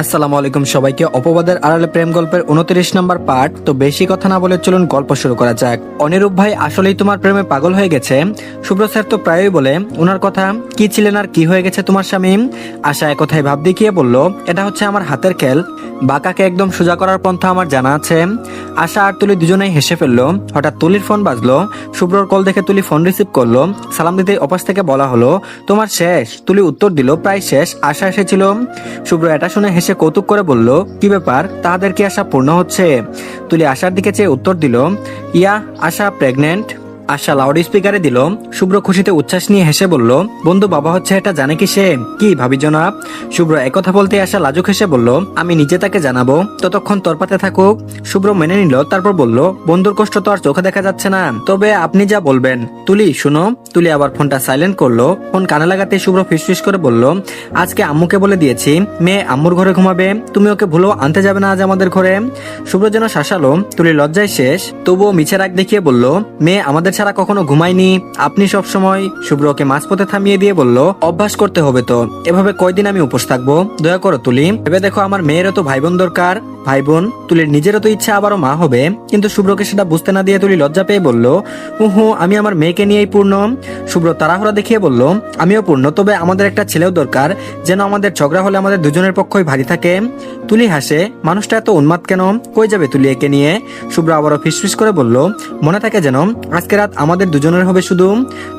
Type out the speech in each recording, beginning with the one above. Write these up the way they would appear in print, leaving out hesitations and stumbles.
আসসালামু আলাইকুম সবাইকে। অপবাদের আড়ালে প্রেম গল্পের 29 নম্বর পার্ট। তো বেশি কথা না বলে চলুন গল্প শুরু করা যাক। অনিরূপ ভাই আসলেই তোমার প্রেমে পাগল হয়ে গেছে। শুভ্র স্যার তো প্রায়ই বলে ওনার কথা। কি ছিলেন আর কি হয়ে গেছে তোমার স্বামী? আশা এক কথায় ভাব দেখিয়ে বলল, এটা হচ্ছে আমার হাতের খেল। বাঁকাকে একদম সোজা করার পন্থা আমার জানা আছে। আশা আর তুলি দুজনেই হেসে ফেললো। হঠাৎ তুলির ফোন বাজলো। শুভ্রর কল দেখে তুলি ফোন রিসিভ করলো। সালাম দিতে অপাশ থেকে বলা হলো, তোমার শেষ। তুলি উত্তর দিল, প্রায় শেষ। আশা এসেছিল। শুভ্র এটা শুনে হেসে কৌতুক করে বলল, কি ব্যাপার, তাদের কি আশা পূর্ণ হচ্ছে? তুলি আশার দিকে চেয়ে উত্তর দিল, ইয়া, আশা প্রেগনেন্ট। আশা লাউড স্পিকারে দিল। শুভ্র খুশিতে উচ্ছ্বাস নিয়ে হেসে বলল, বন্ধু বাবা হচ্ছে এটা জানে কি সে? কি ভাবি জনাব? শুভ্র একথা বলতে আশা লাজুক হেসে বলল, আমি নিজে তাকে জানাবো, ততক্ষণ তোর পাতে থাকুক। শুভ্র মেনে নিল, তারপর বলল, বন্ধুর কষ্ট তো আর চোখে দেখা যাচ্ছে না, তবে আপনি যা বলবেন। তুলি শুনো। তুলি আবার ফোনটা সাইলেন্ট করলো। ফোন কানে লাগাতে শুভ্র ফিসফিস করে বলল, আজকে আম্মুকে বলে দিয়েছি মেয়ে আম্মুর ঘরে ঘুমাবে, তুমি ওকে ভুলো আনতে যাবে না আজ আমাদের ঘরে। শুভ্র যেন শাসালো। তুলি লজ্জায় শেষ, তবুও মিছে রাগ দেখিয়ে বলল, মেয়ে আমাদের ছাড়া কখনো ঘুমায়নি, আপনি সব সময়। শুভ্রকে মাঝপথে থামিয়ে দিয়ে বলল, অভ্যাস করতে হবে তো, এভাবে কয়দিন আমি উপোস থাকবো? দয়া করো তুলি, ভেবে দেখো আমার মেয়েরও তো ভাই বোন দরকার। ভাই বোন? তুলির নিজেরও তো ইচ্ছা আবারও মা হবে, কিন্তু শুভ্রকে সেটা বুঝতে না দিয়ে তুলি লজ্জা পেয়ে বলল, উহু, আমি আমার মেয়েকে নিয়েই পূর্ণ। শুভ্র তাড়াহুড়া দেখিয়ে বলল, আমিও পূর্ণ, তবে আমাদের একটা ছেলেও দরকার, যেন আমাদের ঝগড়া হলে আমাদের দুজনের পক্ষই ভারী থাকে। তুলি হাসে, মানুষটা এত উন্মাদ কেন? কই যাবে তুলি একে নিয়ে? শুভ্র আবারও ফিসফিস করে বলল, মনে থাকে যেন আজকে রাত আমাদের দুজনের হবে শুধু।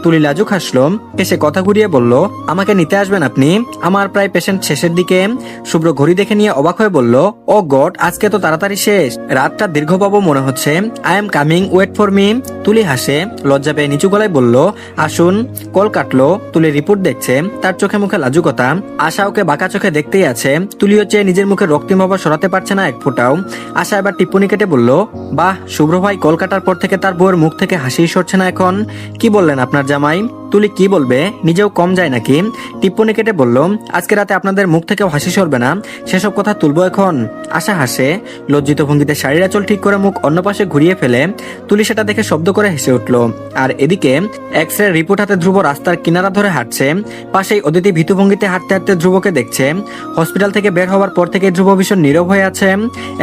তুলি লাজুক হাসলো, এসে কথা ঘুরিয়ে বলল, আমাকে নিতে আসবেন আপনি? আমার প্রায় পেশেন্ট শেষের দিকে। শুভ্র ঘড়ি দেখে নিয়ে অবাক হয়ে বলল, ও গড, আজকে তো তাড়াতাড়ি শেষ, রাতটা দীর্ঘ পাবো মনে হচ্ছে। I am coming, wait for me. Tuli হাসে, লজ্জা পেয়ে নিচু গলায় বলল, আসুন। কল কাটলো। তুলি রিপোর্ট দেখছে, তার চোখে মুখে লাজুকতা। আশা ওকে বাঁকা চোখে দেখতেই আছে। তুলি হচ্ছে নিজের মুখে রক্তিম ভাব সরাতে পারছে না এক ফোঁটাও। আশা এবার টিপ্পনি কেটে বলল, বাহ, শুভ্র ভাই কল কাটার পর থেকে তার বউয়ের মুখ থেকে হাসি সরছে না এখন। কি বললেন আপনার জামাই? তুলি কি বলবে, নিজেও কম যায় নাকি? টিপ্পনি কেটে বলল, আজকে রাতে আপনাদের মুখ থেকেও হাসি সরবে না, সেসব কথা তুলবো এখন? আশা হাসে, লজ্জিত ভঙ্গিতে শাড়ির আঁচল ঠিক করে মুখ অন্য পাশে ঘুরিয়ে ফেলে। তুলি সেটা দেখে শব্দ করে হেসে উঠল। আর এদিকে এক্স রে রিপোর্ট হাতে ধ্রুব রাস্তার কিনারা ধরে হাঁটছে। পাশেই অদিতি ভীতু ভঙ্গিতে হাঁটতে হাঁটতে ধ্রুবকে দেখছে। হসপিটাল থেকে বের হওয়ার পর থেকে ধ্রুব ভীষণ নীরব হয়ে আছে,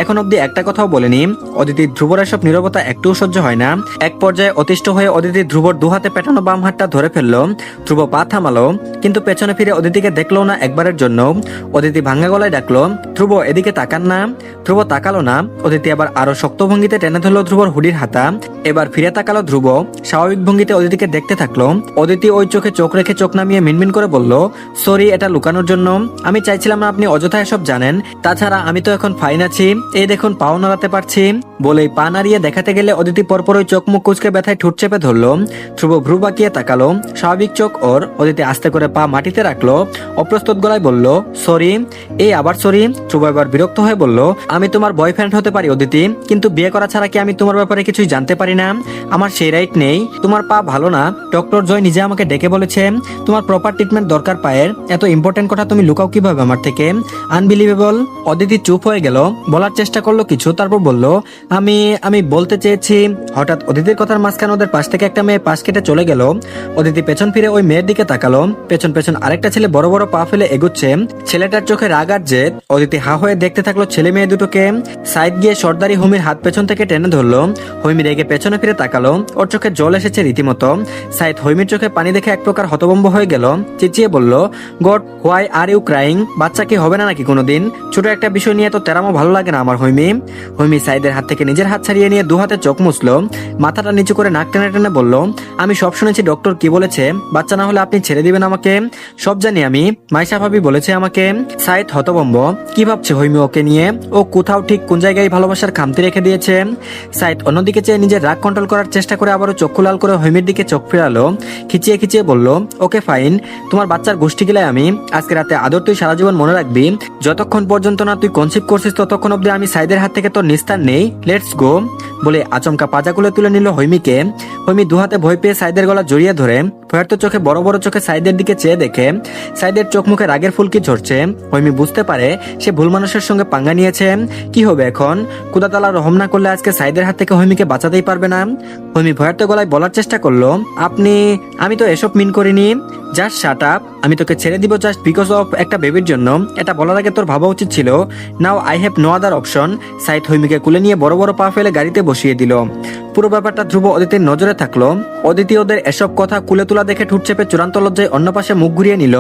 এখন অব্দি একটা কথাও বলেনি। অদিতি ধ্রুবর এসব নীরবতা একটুও সহ্য হয় না। এক পর্যায়ে অতিষ্ঠ হয়ে অদিতি ধ্রুবর দুহাতে পেটানো বাম হাতটা ধরে ফেললো। ধ্রুব পা থামালো, কিন্তু পেছনে ফিরে অদিতিকে দেখলো না একবারের জন্য। অদিতি ভাঙ্গা গলায় ডাকলো, ধ্রুব এদিকে তাকান না। ধ্রুব তাকালো না। অদিতি আবার আরো শক্ত ভঙ্গিতে টেনে ধরলো ধ্রুবর হুডির হাতা। এবার ফিরে তাকালো ধ্রুব, স্বাভাবিক ভঙ্গিতে অদিতিকে দেখতে থাকলো। অদিতি ওই চোখে চোখ রেখে চোখ নামিয়ে মিনমিন করে বলল, সরি, এটা লুকানোর জন্য, আমি চাইছিলাম না আপনি অযথা এসব জানেন, তাছাড়া আমি তো এখন ফাইন আছি, এই দেখুন পাও নাড়াতে পারছি। বলেই পা নাড়িয়ে দেখাতে গেলে অদিতি পরপর ওই চোখ মুখ কুচকে ব্যথায় ঠোঁট চেপে ধরলো। ধ্রুব ভ্রু বাঁকিয়ে তাকালো, স্বাভাবিক চোখ ওর। অদিতি আস্তে করে পা মাটিতে রাখলো, অপ্রস্তুত গলায় বলল, সরি। এই আবার সরি? ধ্রুব এবার বিরক্ত হয়ে বলল, আমি তোমার বয়ফ্রেন্ড হতে পারি অদিতি, কিন্তু বিয়ে করা ছাড়া কি আমি তোমার ব্যাপারে কিছুই জানতে পারি না? আমার সেই রাইট নেই। তোমার পা ভালো না, ডক্টর জয় নিজে আমাকে ডেকে বলেছে, তোমার প্রপার ট্রিটমেন্ট দরকার পায়ের। এত ইম্পর্টেন্ট কথা তুমি লুকাও কিভাবে আমার থেকে? আনবিলিভেবল। অদিতি চুপ হয়ে গেল, বলার চেষ্টা করলো কিছু, তারপর বলল, আমি আমি বলতে চেয়েছি। হঠাৎ অদিতির কথার মাঝখানে ওদের পাশ থেকে একটা মেয়ে পাশ কেটে চলে গেল। অদিতি পেছন ফিরে ওই মেয়ের দিকে তাকালো। পেছন পেছন আরেকটা ছেলে বড় বড় পা ফেলে এগুচ্ছে। ছেলেটার চোখে রাগ আর জেদ। অদিতি হা হয়ে দেখতে থাকলো ছেলে মেয়ে দুটোকে। সাইড গিয়ে সর্দারি হৈমির হাত পেছন থেকে টেনে ধরলো। হৈমি রেগে পেছনে ফিরে তাকালো, ওর চোখে জল এসেছে রীতিমতো। সাইদ হৈমির চোখে পানি দেখে এক প্রকার হতভম্ব হয়ে গেল, চেঁচিয়ে বলল, God, why are you crying? বাচ্চা কি হবে না নাকি কোনোদিন? ছোট একটা বিষয় নিয়ে তো তেরামো ভালো লাগে না আমার হৈমি। হৈমি সাইদের হাত থেকে নিজের হাত ছাড়িয়ে নিয়ে দু হাতে চোখ মুছলো, মাথাটা নিচু করে নাক টেনে টেনে বলল, আমি সব শুনেছি, ডক্টর কি বলেছে, বাচ্চা না হলে আপনি ছেড়ে দিবেন আমাকে? সব জানি আমি, মাইশা ভাবি বলেছে আমাকে। সাইদ হতভম্ব, কি ভাবছে হৈমি ওকে নিয়ে? ও কোথাও ঠিক কোন জায়গায় ভালোবাসার খামতি রেখে দিয়েছে। সাইদ অন্যদিকে চেয়ে নিজের রাগ কন্ট্রোল করার চেষ্টা করে আবারও চক্ষু লাল করে হৈমির দিকে চোখ ফেরালো, খিচিয়ে খিচিয়ে বলল, ওকে ফাইন, তোমার বাচ্চার গোষ্ঠী গিলায় আমি। আজকে রাতে আদর তুই সারা জীবন মনে রাখবি, যতক্ষণ পর্যন্ত না তুই কনসিভ করছিস ততক্ষণ অব্দি আমি সাইদের হাত থেকে তোর নিস্তার নেই। Let's go. বলে আচমকা পাজা খুলে তুলে নিল হৈমিকে। হৈমি দুহাতে ভয় পেয়ে সাইদের গলা জড়িয়ে ধরে ভয়ার্ত চোখে বড় বড় চোখে সাইদের দিকে চেয়ে দেখে সাইদের চোখ মুখে রাগের ফুলকি ঝরছে। হৈমি বুঝতে পারে সে ভুল মানুষের সঙ্গে পাঙ্গা নিয়েছে। কি হবে এখন? খোদাতাআলা রহম না করলে আজকে সাইদের হাত থেকে হৈমিকে বাঁচাতেই পারবে না। হৈমি ভয়ার্ত গলায় বলার চেষ্টা করলো, আমি তো এসব মিন করিনি। Just shut up. আমি তোকে ছেড়ে দিব জাস্ট বিকজ অফ একটা বেবির জন্য। এটা বলার আগে তোর ভাবা উচিত ছিল। Now I have no other option. Saeed হৈমিকে কুলে নিয়ে বড় বড় পা ফেলে গাড়িতে বসিয়ে দিল। পুরো ব্যাপারটা ধ্রুব অদিতির নজরে থাকলো। অদিতি ওদের এসব কথা কুলে তোলা দেখে ঠুট চেপে চূড়ান্ত লজ্জায় অন্য পাশে মুখ ঘুরিয়ে নিল।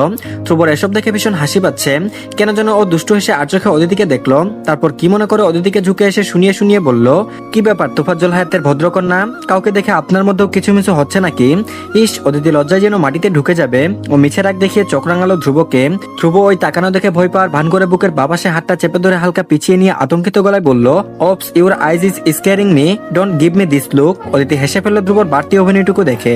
ধ্রুবর এসব দেখে ভীষণ হাসি পাচ্ছে। কেন যেন ও দুষ্টু হেসে আর চোখে অদিতিকে দেখলো। তারপর কি মনে করে অদিতিকে ঝুঁকে এসে শুনিয়ে শুনিয়ে বলল, কি ব্যাপার তোফাজ্জল হায়াতের ভদ্রকন্যা, কাউকে দেখে আপনার মধ্যেও কিছু মিছু হচ্ছে নাকি? ইস, অদিতি লজ্জায় যেন মাটিতে ঢুকে যাবে। ও মিছে রাগ দেখিয়ে চোখ রাঙালো ধ্রুবকে। ধ্রুব ওই তাকানো দেখে ভয় পাওয়ার ভান করে বুকের বাপাশে হাতটা চেপে ধরে হালকা পিছিয়ে নিয়ে আতঙ্কিত গলায় বলল, oops your eyes is scaring me, don't give me this look. Aditi হেসে ফেলল ধ্রুবর বাড়তি অভিনয়টুকু দেখে।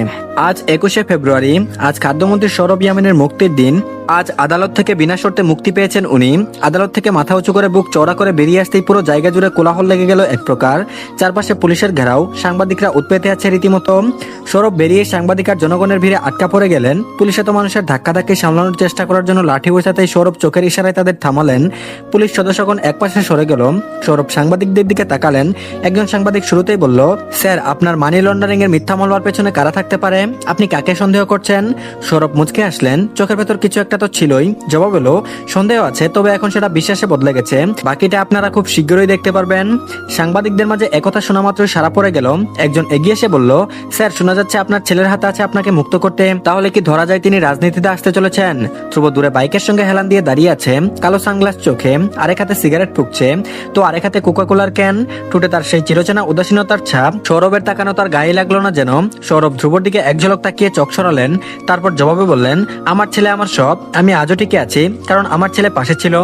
আজ 21শে ফেব্রুয়ারি। আজ খাদ্যমন্ত্রী সৌরভ ইয়ামিনের মুক্তির দিন। আজ আদালত থেকে বিনা শর্তে মুক্তি পেয়েছেন উনি। আদালত থেকে মাথা উঁচু করে বুক চওড়া করে বেরিয়ে আসতেই পুরো জায়গা জুড়ে কোলাহল লেগে গেল এক প্রকার। চারপাশে পুলিশের ঘেরাও, সাংবাদিকরা উৎপেতে আছে রীতিমতো। সৌরভ বেরিয়ে সাংবাদিক আর জনগণের ভিড়ে আটকা পড়ে গেলেন। পুলিশ এত মানুষের ধাক্কাধাক্কি সামলানোর চেষ্টা করার জন্য লাঠি উঁচাতেই সৌরভ চোখের ইশারায় তাদের থামালেন। পুলিশ সদস্যগণ একপাশে সরে গেল। সৌরভ সাংবাদিকদের দিকে তাকালেন। একজন সাংবাদিক শুরুতেই বলল, স্যার আপনার মানি লন্ডারিং এর মিথ্যা মামলার পেছনে কারা থাকতে পারে? আপনি কাকে সন্দেহ করছেন? সৌরভ মুচকে আসলেন। চোখের ভেতর কিছু একটা তো ছিলই। জবাব হলো, সন্দেহ আছে, তবে এখন সেটা বিশ্বাসে বদলে গেছে। বাকিটা আপনারা খুব শীঘ্রই দেখতে পারবেন। সাংবাদিকদের মাঝে একথা শোনা মাত্রই সারা পড়ে গেল। একজন এগিয়ে এসে বলল, স্যার শোনা যাচ্ছে আপনার ছেলের হাতে আছে আপনাকে মুক্ত করতে। তাহলে কি ধরা যায় তিনি রাজনীতিতে আসতে চলেছেন? ধ্রুব দূরে বাইকের সঙ্গে হেলান দিয়ে দাঁড়িয়ে আছে, কালো সানগ্লাস চোখে, আরেক হাতে সিগারেট ফুঁকছে, তো আরেক হাতে কোকাকোলার ক্যান। ঠোঁটে তার সেই চিরচেনা উদাসীনতার ছাপ। সৌরভের তাকানো তার গায়ে লাগলো না যেন। সৌরভ ধ্রুবর দিকে এক ঝলক তাকিয়ে চোখ সরালেন। তারপর জবাবে বললেন, আমার ছেলে আমার সব। আমি আজও টিকে আছি কারণ আমার ছেলে পাশে ছিল।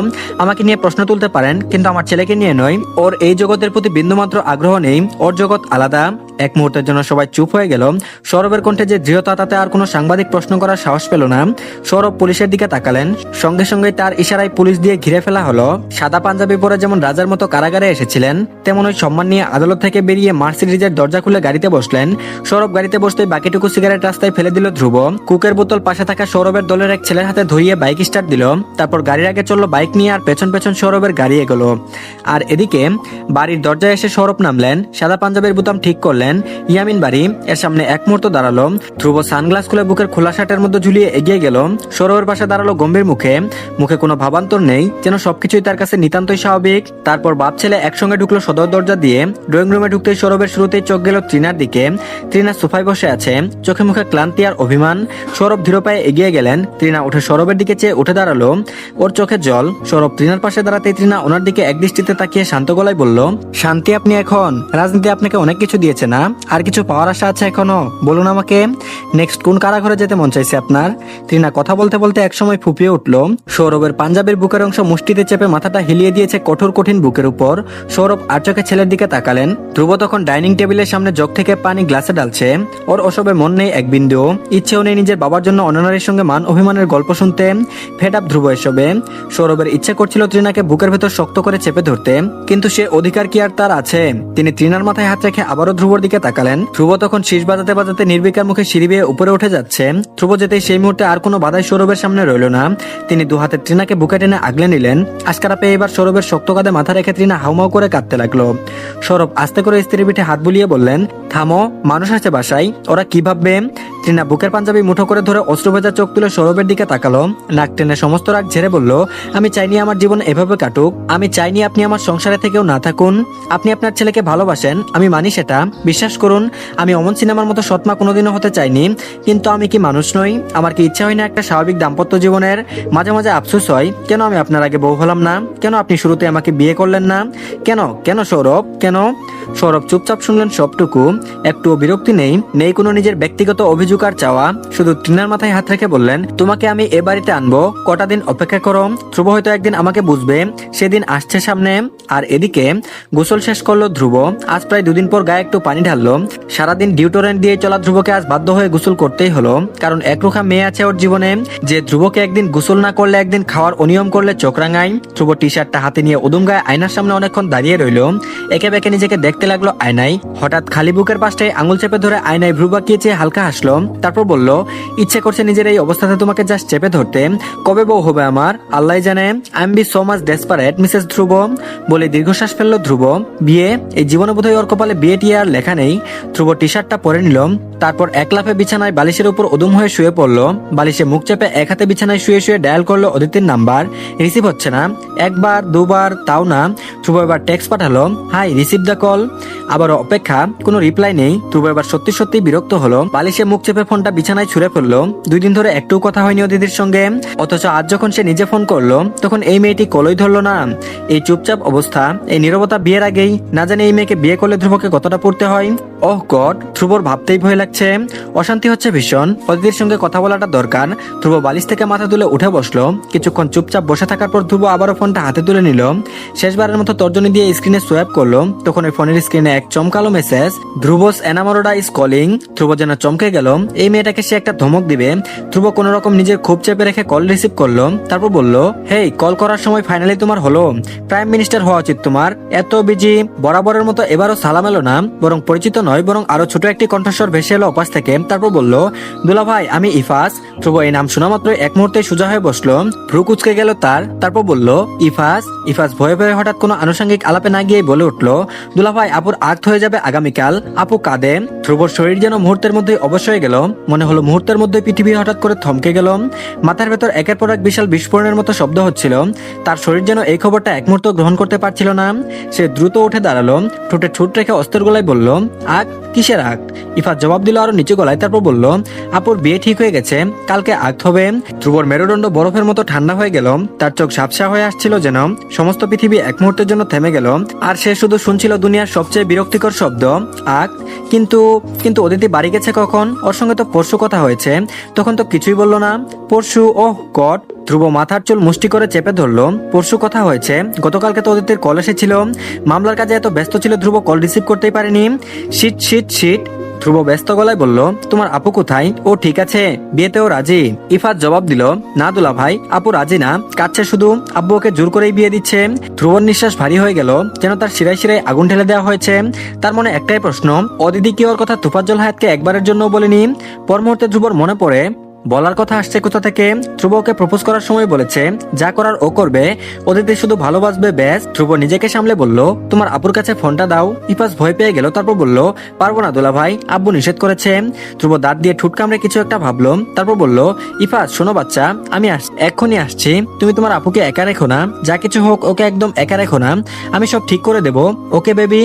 আমাকে নিয়ে প্রশ্ন তুলতে পারেন, কিন্তু আমার ছেলেকে নিয়ে নয়। ওর এই জগতের প্রতি বিন্দুমাত্র আগ্রহ নেই। ওর জগৎ আলাদা। এক মুহূর্তের জন্য সবাই চুপ হয়ে গেল। সৌরভের কণ্ঠে যে দৃঢ়তা, তাতে আর কোনো সাংবাদিক প্রশ্ন করার সাহস পেল না। সৌরভ পুলিশের দিকে তাকালেন। সঙ্গে সঙ্গে তার ইশারায় পুলিশ দিয়ে ঘিরে ফেলা হলো। সাদা পাঞ্জাবি পরে যেমন রাজার মতো কারাগারে এসেছিলেন, তেমন ওই সম্মান নিয়ে আদালত থেকে বেরিয়ে মার্সিডিজের দরজা খুলে গাড়িতে বসলেন। সৌরভ গাড়িতে বসতেই বাকিটুকু সিগারেট রাস্তায় ফেলে দিল ধ্রুব। কুকের বোতল পাশে থাকা সৌরভের দলের এক ছেলের হাতে ধরিয়ে বাইক স্টার্ট দিল। তারপর গাড়ির আগে চললো বাইক নিয়ে, আর পেছন পেছন সৌরভের গাড়ি এগোলো। আর এদিকে বাড়ির দরজায় এসে সৌরভ নামলেন, সাদা পাঞ্জাবের বোতাম ঠিক করলেন। ইয়ামিন বাড়ি এর সামনে এক মুহূর্ত দাঁড়ালো। ধ্রুব সানগ্লাস খুলে বুকের খোলা শার্টের মধ্যে ঝুলিয়ে এগিয়ে গেল। সৌরভের পাশে দাঁড়ালো গম্ভীর মুখে। মুখে কোনো ভাবান্তর নেই, যেন সবকিছুই তার কাছে নিতান্তই স্বাভাবিক। তারপর বাপ ছেলে একসঙ্গে ঢুকলো সদর দরজা দিয়ে। ড্রয়িং রুমে ঢুকতেই সৌরভের শুরুতেই চোখ গেল তৃণার দিকে। তৃণা সোফায় বসে আছে, চোখে মুখে ক্লান্তি আর অভিমান। সৌরভ ধীর পায়ে এগিয়ে গেলেন। তৃণা উঠে সৌরভের দিকে চেয়ে উঠে দাঁড়ালো। ওর চোখে জল। সৌরভ তৃণার পাশে দাঁড়াতেই তৃণা ওনার দিকে এক দৃষ্টিতে তাকিয়ে শান্ত গলায় বলল, শান্তি আপনি এখন? রাজনীতি আপনাকে অনেক কিছু দিয়েছে না? আর কিছু পাওয়ার আশা আছে এখনো? বলুন আমাকে, নেক্সট কোন কারাঘরে যেতে মন চাইছে আপনার? তৃণা কথা বলতে বলতে একসময় ফুপিয়ে উঠল। সৌরভের পাঞ্জাবের বুকের অংশ মুষ্টিতে চেপে মাথাটা হিলিয়ে দিয়েছে কঠোর কঠিন বুকের উপর। সৌরভ আর চোখে ছেলের দিকে তাকালেন। ধ্রুব তখন ডাইনিং টেবিলের সামনে জগ থেকে পানি গ্লাসে ঢালছে। ওর ওসবে মন নেই এক বিন্দুও। ইচ্ছেও নেই নিজের বাবার জন্য অননারীর সঙ্গে মান অভিমানের গল্প শুনতে। ফেড আপ ধ্রুব এসবে। সৌরভের ইচ্ছে করছিল তৃণাকে বুকের ভেতর শক্ত করে চেপে ধরতে, কিন্তু সে অধিকার কি আর তার আছে? তিনি তৃণার মাথায় হাত রেখে আবারও ধ্রুবর দিকে তাকালেন। ধ্রুব তখন শীষ বাজাতে বাজাতে নির্বিকার মুখে সিঁড়ি বেয়ে উপরে উঠে যাচ্ছে। ধ্রুব যেতেই সেই মুহূর্তে আর কোনো বাধাই সৌরভের সামনে রইল না। তিনি দু হাতে তৃণাকে বুকে টেনে আগলে নিলেন। আজকারা পেয়ে এবার সৌরভের শক্ত কাঁধে মাথা রেখে তৃণা হাউমাউ করে কাঁদতে লাগলো। সৌরভ আস্তে করে স্ত্রীর পিঠে হাত বুলিয়ে বললেন, থামো, মানুষ আছে বাসায়, ওরা কি ভাববে? তৃণা বুকের পাঞ্জাবি মুঠো করে ধরে অশ্রুভেজা চোখ তুলে সৌরভের দিকে তাকালো। নাক টেনে সমস্ত রাগ ঝেড়ে বলল, আমি চাইনি আমার জীবন এভাবে কাটুক। আমি চাইনি আপনি আমার সংসারে থেকেও না থাকুন। আপনি আপনার ছেলেকে ভালোবাসেন, আমি মানি সেটা, বিশ্বাস করুন। আমি অমন সিনেমার মতো সৎমা কোনোদিনও হতে চাইনি, কিন্তু আমি কি মানুষ নই? আমার কি ইচ্ছা হয় না একটা স্বাভাবিক দাম্পত্য জীবনের? মাঝে মাঝে আফসোস হয়, কেন আমি আপনার আগে বউ হলাম না? কেন আপনি শুরুতে আমাকে বিয়ে করলেন না? কেন কেন সৌরভ, কেন? সৌরভ চুপচাপ শুনলেন সবটুকু। একটুও বিরক্তি নেই, নেই কোনো নিজের ব্যক্তিগত অভিযোগ আর চাওয়া। শুধু তৃণার মাথায় হাত রেখে বললেন, তোমাকে আমি এ বাড়িতে আনবো, কটা দিন অপেক্ষা করো। ধ্রুব হয়তো একদিন আমাকে বুঝবে, সেদিন আসছে সামনে। আর এদিকে গোসল শেষ করলো ধ্রুব। আজ প্রায় 2 দিন পর গায়ে একটু পানি ঢাললো। সারাদিন ডিউটোরেন্ট দিয়ে চলা ধ্রুবকে আজ বাধ্য হয়ে গোসল করতেই হলো, কারণ একরুখা মেয়ে আছে ওর জীবনে, যে ধ্রুবকে একদিন গোসল না করলে, একদিন খাওয়ার অনিয়ম করলে চোখ রাঙায়। ধ্রুব টি শার্টটা হাতে নিয়ে উদুম গায়ে আয়নার সামনে অনেকক্ষণ দাঁড়িয়ে রইলো। একে বেঁকে নিজেকে দেখতে লাগলো আয়নায়। হঠাৎ খালি বুকের পাশটায় আঙুল চেপে ধরে আয়নায় ভ্রু বাঁকিয়ে চেয়ে হালকা হাসলো। তারপর বলল, ইচ্ছে করছে নিজের এই অবস্থাতে তোমাকে জাস্ট চেপে ধরতে। কবে বউ হবে আমার আল্লাহ জানে। I am be so much desperate Mrs Dhruv. বলে দীর্ঘশ্বাস ফেললো ধ্রুব। বিয়ে? এই জীবনে বোধহয় ওর কপালে বিয়ে টিয়ে আর লেখা নেই। ধ্রুব টি শার্টটা পরে নিল। তারপর এক লাফে বিছানায় বালিশের উপর উদুম হয়ে শুয়ে পড়লো। বালিশে মুখ চেপে এক হাতে বিছানায় শুয়ে শুয়ে ডায়াল করলো অদিতির নাম্বার। রিসিভ হচ্ছে না। একবার দুবার তাও না। ধ্রুব এবার টেক্সট পাঠালো, হাই রিসিভ দ্য কল। আবার অপেক্ষা, কোনো রিপ্লাই নেই। ধ্রুব এবার সত্যি সত্যি বিরক্ত হলো। বালিশে মুখ চেপে ফোনটা বিছানায় ছুঁড়ে ফেললো। 2 দিন ধরে একটু কথা হয়নি অদিতির সঙ্গে, অথচ আজ যখন সে নিজে ফোন করলো তখন এই মেয়েটি কলই ধরলো না। এই চুপচাপ অবস্থা, এই নীরবতা বিয়ের আগেই। না জানি এই মেয়েকে বিয়ে করলে ধ্রুবকে কতটা পড়তে হয়। ওহ গড, ধ্রুবর ভাবতেই ভয় লাগছে। অশান্তি হচ্ছে ভীষণ। অদিতির সঙ্গে কথা বলাটা দরকার। ধ্রুব বালিশ থেকে মাথা তুলে উঠে বসলো। কিছুক্ষণ চুপচাপ বসে থাকার পর ধ্রুব আবারও ফোনটা হাতে তুলে নিল। শেষবারের মতো তর্জনী দিয়ে স্ক্রিনে সোয়াইপ করলো। তখন ওই ফোনের স্ক্রিনে এক চমকালো মেসেজ, ধ্রুবস এনামোরোডা ইজ কলিং। ধ্রুব যেন চমকে গেল। এই মেয়েটাকে সে একটা ধমক দিবে। ধ্রুব কোন রকম নিজের খুব চেপে রেখে কল রিসিভ করলো। তারপর বলল, হেই, কল করার সময় ফাইনালি তোমার হলো। প্রাইম মিনিস্টার হওয়া উচিত তোমার। এত বিজি। বরাবরের মতো এবারও সালাম এলো না, বরং পরিচিত নয়, বরং আরো ছোট একটি কণ্ঠস্বর ভেসে এলো অপাশ থেকে। তারপর বলল, দুলা ভাই, আমি ইফাস। ধ্রুব এই নাম শোনা মাত্র এক মুহূর্তে সোজা হয়ে বসলো। ভ্রু কুচকে গেল তার। তারপর বলল, ইফাস। ইফাস ভয়ে ভয়ে হঠাৎ কোনো আনুষঙ্গিক আলাপে না গিয়ে বলে উঠলো, দুলা ভাই, আপুর আর্থ হয়ে যাবে আগামীকাল। আপু কাঁদে। ধ্রুবর শরীর যেন মুহূর্তের মধ্যে অবশ্য হয়ে গেল। মনে হলো মুহূর্তের মধ্যে পৃথিবী হঠাৎ করে থমকে গেল। মাথার ভেতর একের পর এক বিশাল বিস্ফোরণের মতো শব্দ হচ্ছিল। তার শরীর যেন এই খবরটা এক মুহূর্ত গ্রহণ করতে পারছিল না। সে দ্রুত উঠে দাঁড়ালো। ঠোঁটে ঠোঁট রেখে অস্তের গলায় বলল, আগ কিসের আগ? ইফাত জবাব দিল আরো নিচু গলায়। তারপর বলল, আপুর বিয়ে ঠিক হয়ে গেছে, কালকে আগ হবে। ধ্রুবর মেরুদণ্ড বরফের মতো ঠান্ডা হয়ে গেল। তার চোখ ঝাপসা হয়ে আসছিল, যেন সমস্ত পৃথিবী এক মুহূর্তের জন্য থেমে গেল। আর সে শুধু শুনছিল দুনিয়ার সবচেয়ে বিরক্তিকর শব্দ, আগ। কিন্তু কিন্তু অদিতি বাড়ি গেছে কখন? ওর সঙ্গে তো পরশু কথা হয়েছে। তখন তো কিছুই বললো না। পরশু? ওহ গড। ধ্রুব মাথার চুল মুষ্টি করে চেপে ধরলো। পরশু কথা হয়েছে? গতকালকে তো অদিতির কল এসেছিল। মামলার কাজে এত ব্যস্ত ছিল ধ্রুব কল রিসিভ করতেই পারেনি। Shit shit shit. ধ্রুব ব্যস্ত গলায় বলল, তোমার আপু কোথায়? ও ঠিক আছে, বিয়েতেও রাজি। ইফাত জবাব দিল, না দুলা ভাই, আপু রাজি না, কাছে শুধু। আব্বু ওকে জোর করেই বিয়ে দিচ্ছে। ধ্রুবর নিঃশ্বাস ভারী হয়ে গেল, যেন তার শিরায় শিরায় আগুন ঢেলে দেওয়া হয়েছে। তার মনে একটাই প্রশ্ন, অদিতি কি ওর কথা তোফাজ্জল হায়াতকে একবারের জন্য বলেনি? পর মুহূর্তে ধ্রুবর মনে পড়ে, বলার কথা আসছে কোথা থেকে। ধ্রুব ওকে প্রপোজ করার সময় বলেছে, যা করার ও করবে, অদিতি শুধু ভালোবাসবে ব্যাস। ধ্রুব নিজেকে সামলে বলল, তোমার আপুর কাছে ফোনটা দাও। ইফাস ভয় পেয়ে গেল। তারপর বলল, পারবো না দুলা ভাই, আব্বু নিষেধ করেছে। ধ্রুব দাঁত দিয়ে ঠুট কামড়ে কিছু একটা ভাবলো। তারপর বলল, ইফাস শোনো বাচ্চা, আমি এক্ষুনি আসছি। তুমি তোমার আপুকে একা রেখো না, যা কিছু হোক ওকে একদম একা রেখো না। আমি সব ঠিক করে দেবো, ওকে বেবি।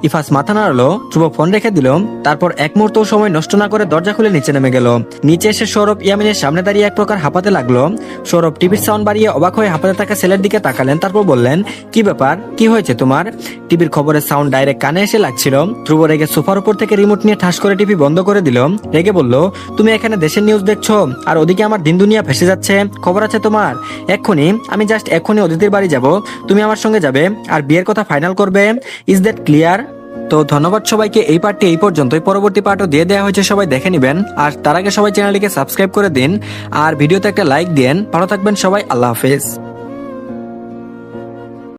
ইফাস মাথা নাড়ালো। ধ্রুব ফোন রেখে দিল। তারপর এক মুহূর্ত সময় নষ্ট না করে দরজা খুলে নিচে নেমে গেল। নিচে এসে সৌরভ ইয়ামিনের সামনে দাঁড়িয়ে এক প্রকার হাঁপাতে লাগলো। সৌরভ টিভির সাউন্ড বাড়িয়ে অবাক হয়ে হাঁপাতে থাকা ছেলের দিকে তাকালেন। তারপর বললেন, কি ব্যাপার, কি হয়েছে তোমার? টিভির খবরের সাউন্ড ডাইরেক্ট কানে এসে লাগছিল। ধ্রুব রেগে সোফার উপর থেকে রিমোট নিয়ে ঠাস করে টিভি বন্ধ করে দিল। রেগে বলল, তুমি এখানে দেশের নিউজ দেখছো আর ওদিকে আমার দিন দুনিয়া ভেসে যাচ্ছে। খবর আছে তোমার? এক্ষুনি, আমি জাস্ট এক্ষুনি অদিতির বাড়ি যাব। তুমি আমার সঙ্গে যাবে আর বিয়ের কথা ফাইনাল করবে। Is that clear? তো ধন্যবাদ সবাইকে। এই পার্টটি এই পর্যন্তই। পরবর্তী পার্টও দিয়ে দেওয়া হয়েছে, সবাই দেখে নেবেন। আর তার আগে সবাই চ্যানেলটিকে সাবস্ক্রাইব করে দিন আর ভিডিওতে একটা লাইক দিন। ভালো থাকবেন সবাই, আল্লাহ হাফেজ।